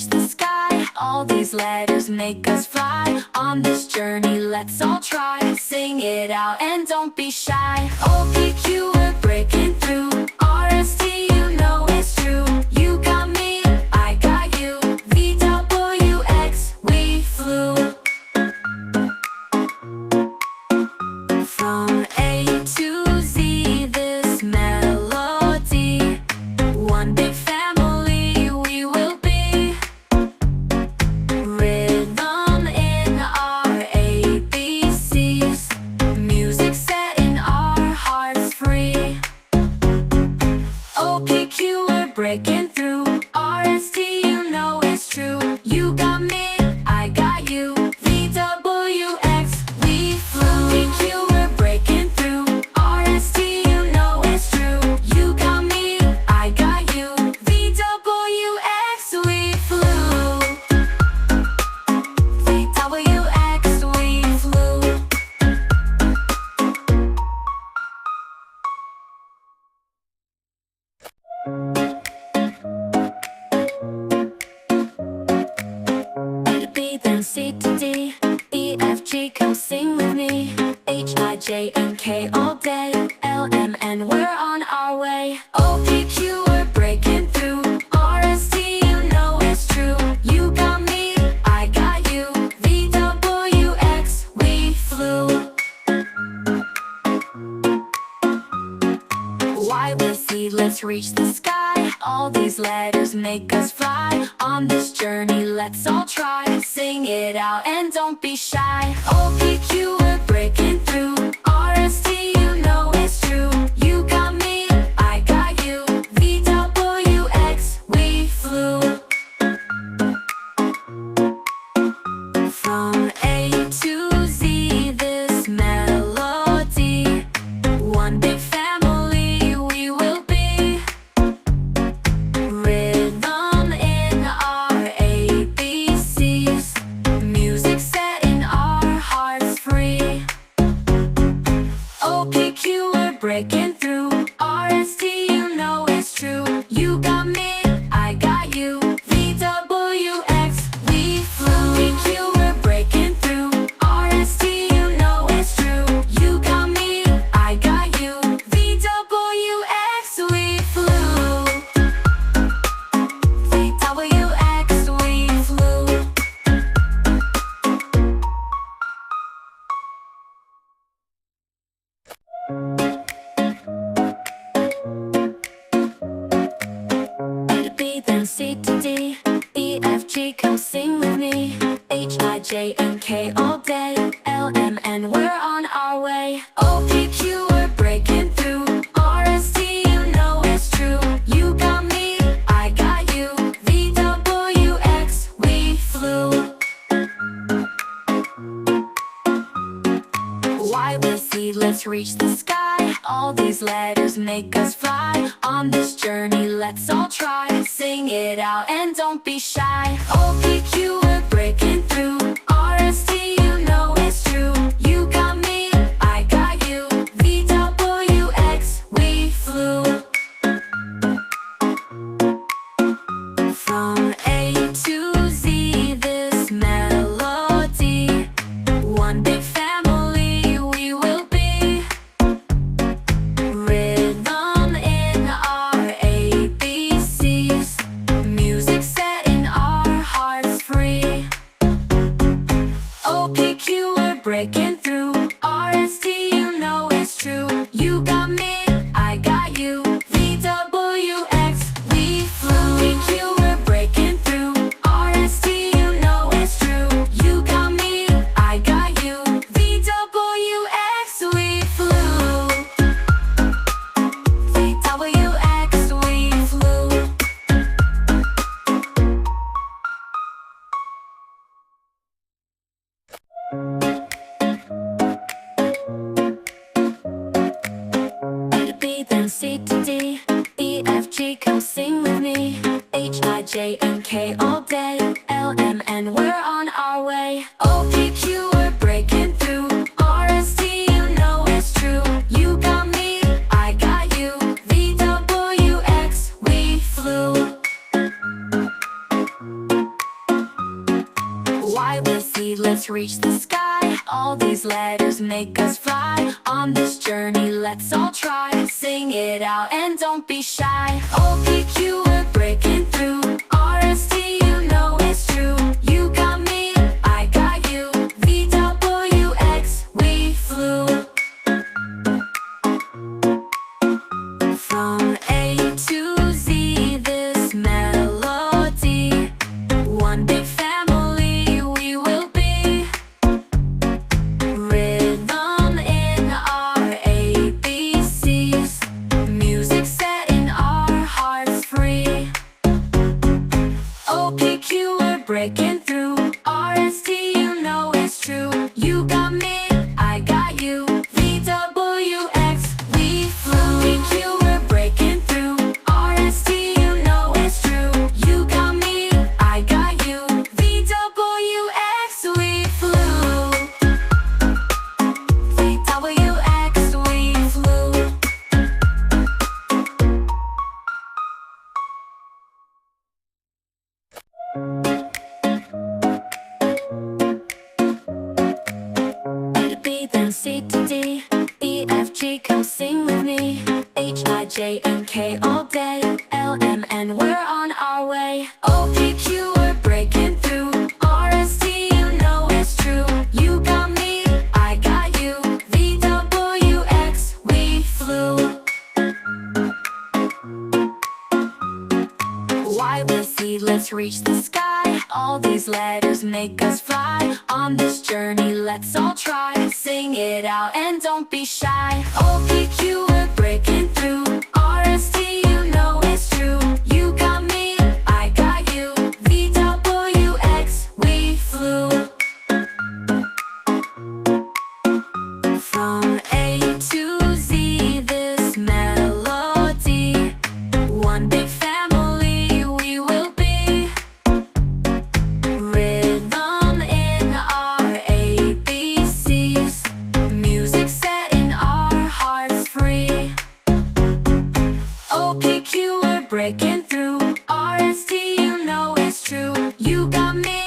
reach the sky. All these letters make us fly. On this journey, let's all try. Sing it out and don't be shy. OPQ, we're breaking through. RST, you know it's true. You got me, I got you. VWX, we flew. From A to Z, this melody. One big family we will be. Rhythm in our ABCs. Music setting our hearts free. OPQ, we're breaking through. RST, you know it's true. You got me, I got you. VWX, we flew. OPQ, we're breaking through. RST, you know it's true. You got me, I got you. VWX, we flew. VWX, we flew. A to B, then C to D. E, F, G, come sing with me. H, I, J, and K all day. L, M, N, we're on our way. OPQ, we're breaking through. RST, you know it's true. You got me, I got you. VWX, we flew. Y with Z, let's reach the sky. All these letters make us fly. On this journey, let's all try. Sing it out and don't be shy. OPQ, we're breaking through. RST, you know it's true. You got me, I got you. VWX, we flew. From A to Z, this melody. One big family we will be. Rhythm in our ABCs. Music setting our hearts free. OPQ, we're breaking through. RST, you know it's true. You got me, I got you. VWX, we flew. OPQ, we're breaking through. RST, you know it's true. You got me, I got you. VWX, we flew. VWX, we flew. A to B, then C to D. E, F, G, come sing with me. H, I, J, and K all day. L, M, N, we're on our way. OPQ, we're breaking through. RST, you know it's true. You got me, I got you. VWX, we flew. Y with Z, let's reach the sky. All these letters make us fly. On this journey, let's all try. Sing it out and don't be shy. OPQ, we're breaking through. RST, you know it's true. You got me, I got you. VWX, we flew. From A to Z, this melody. One big family we will be. Rhythm in our ABCs. Music setting our hearts free. OPQ, we're breaking through. RST, you know it's true. You got me, I got you. VWX, we flew. OPQ, we're breaking through. RST, you know it's true. You got me, I got you. VWX, we flew. VWX, we flew. A to B, then C to D. E, F, G, come sing with me. H, I, J, and K all day. L, M, N, we're on our way. OPQ, we're breaking through. RST, you know it's true. You got me, I got you. VWX, we flew. Y with Z, let's reach the sky. All these letters make us fly. On this journey, let's all try. Sing it out and don't be shy. O, P, Q, we're breaking through. R, S, T, you know it's true. You got me, I got you. V, W, X, we flew. From A to Z, this melody. One big family we will be. Rhythm in our ABCs. Music setting our hearts free. O, P, Q, we're breaking through. R, S, T, you know it's true. You got me, I got you. V, W, X, we flew. P, Q, we're breaking through. R, S, T, you know it's true. You got me, I got you. V, W, X, we flew. V, W, X, we flew. A to B, then C to D. E, F, G, come sing with me. H, I, J, and K all day. L, M, N, we're on our way. O, P, Q, we're breaking through. R, S, T, you know it's true. You got me, I got you. V, W, X, we flew. Y with Z, let's reach the sky. All these letters make us fly. On this journey, let's all try. Sing it out and don't be shy. O, P, Q, we're breaking through. R, S, T, you know it's true. You got me, I got you. V, W, X, we flew. From A to Z, this melody. One big family we will be. Rhythm in our ABCs. Music setting our hearts free. O, P, Q, we're breaking through. R, S, T, you know it's true. You got me,